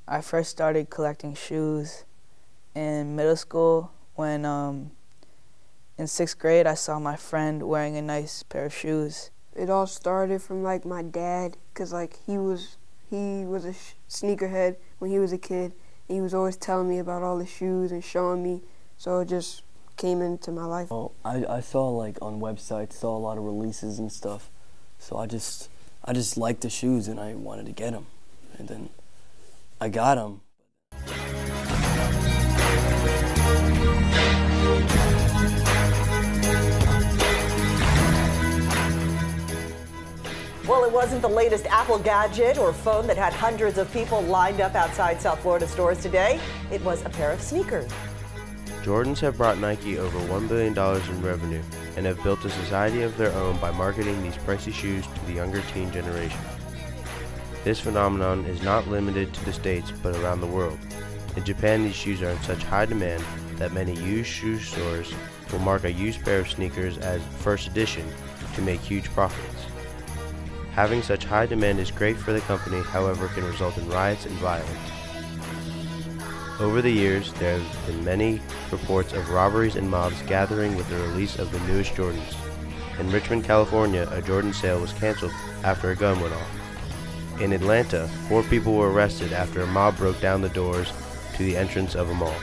I first started collecting shoes in middle school when in 6th grade I saw my friend wearing a nice pair of shoes. It all started from like my dad, cause like he was a sneakerhead when he was a kid, and he was always telling me about all the shoes and showing me, so it just came into my life. Well, I saw like on websites, saw a lot of releases and stuff, so I just liked the shoes and I wanted to get them, and then I got them. Well, it wasn't the latest Apple gadget or phone that had hundreds of people lined up outside South Florida stores today. It was a pair of sneakers. Jordans have brought Nike over $1 billion in revenue and have built a society of their own by marketing these pricey shoes to the younger teen generation. This phenomenon is not limited to the States but around the world. In Japan, these shoes are in such high demand that many used shoe stores will mark a used pair of sneakers as first edition to make huge profits. Having such high demand is great for the company, however, can result in riots and violence. Over the years, there have been many reports of robberies and mobs gathering with the release of the newest Jordans. In Richmond, California, a Jordan sale was canceled after a gun went off. In Atlanta, 4 people were arrested after a mob broke down the doors to the entrance of a mall.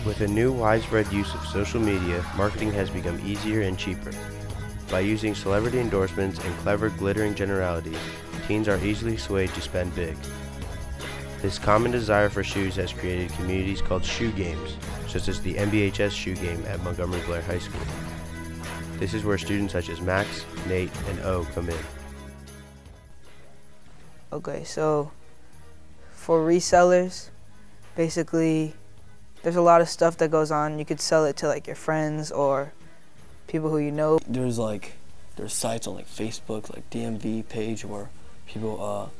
With a new widespread use of social media, marketing has become easier and cheaper. By using celebrity endorsements and clever glittering generalities, teens are easily swayed to spend big. This common desire for shoes has created communities called shoe games, such as the MBHS shoe game at Montgomery Blair High School. This is where students such as Max, Nate, and O come in. Okay, so for resellers, basically there's a lot of stuff that goes on. You could sell it to like your friends or people who you know. There's sites on like Facebook, like DMV page, where people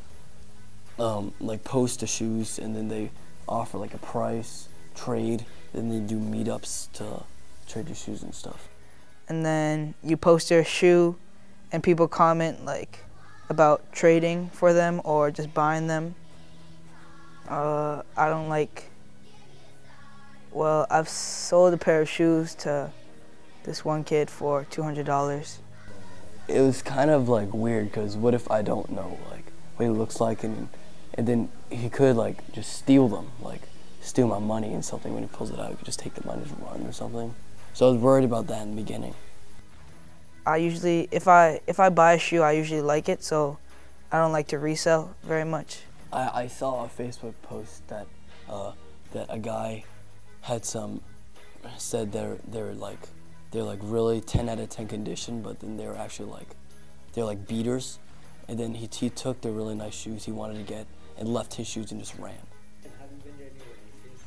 like post the shoes and then they offer like a price, trade, then they do meetups to trade your shoes and stuff. And then you post your shoe and people comment like about trading for them or just buying them. I've sold a pair of shoes to this one kid for $200. It was kind of like weird, because what if I don't know like what he looks like, and then he could like just steal them, like steal my money and something. When he pulls it out, he could just take the money and run or something. So I was worried about that in the beginning. I usually, if I buy a shoe, I usually like it, so I don't like to resell very much. I saw a Facebook post that that a guy had said they're like really 10 out of 10 condition, but then they were actually they're like beaters, and then he took the really nice shoes he wanted to get and left his shoes and just ran. And have you been to any releases?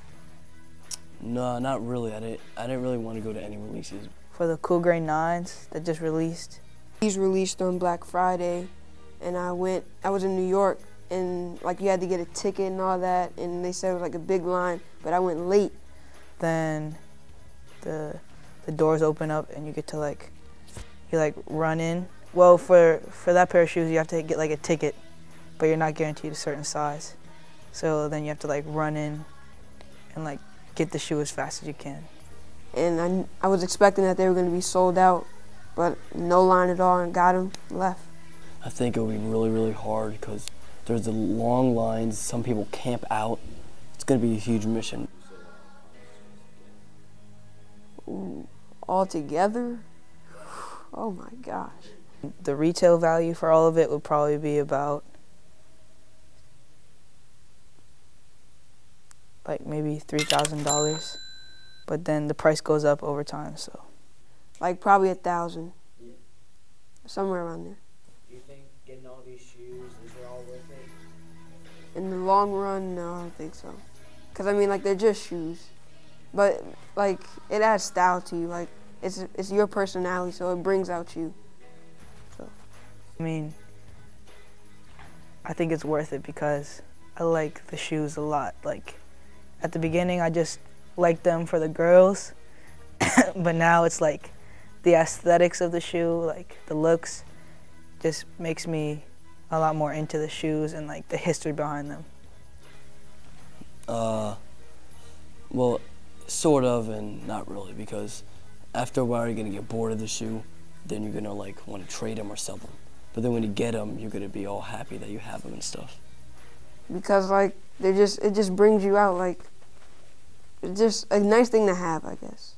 No, not really. I didn't really want to go to any releases. For the Cool Gray 9s that just released. These released on Black Friday, and I was in New York, and like you had to get a ticket and all that, and they said it was like a big line, but I went late. Then the doors open up and you get to you run in. Well, for that pair of shoes you have to get like a ticket, but you're not guaranteed a certain size. So then you have to like run in and like get the shoe as fast as you can. And I was expecting that they were going to be sold out, but no line at all, and got them, left. I think it would be really, really hard, because there's the long lines, some people camp out. It's going to be a huge mission. All together? Oh my gosh. The retail value for all of it would probably be about like maybe $3,000, but then the price goes up over time, so. Like probably 1,000, Yeah. somewhere around there. Do you think getting all these shoes, is it all worth it? In the long run, no, I don't think so. Cause I mean, like they're just shoes, but like it adds style to you. Like it's your personality, so it brings out you. So. I mean, I think it's worth it because I like the shoes a lot. Like at the beginning, I just liked them for the girls, but now it's like the aesthetics of the shoe, like the looks, just makes me a lot more into the shoes and like the history behind them. Well, sort of and not really, because after a while you're gonna get bored of the shoe, then you're gonna like want to trade them or sell them. But then when you get them, you're gonna be all happy that you have them and stuff. Because like it just brings you out, like it's just a nice thing to have, I guess.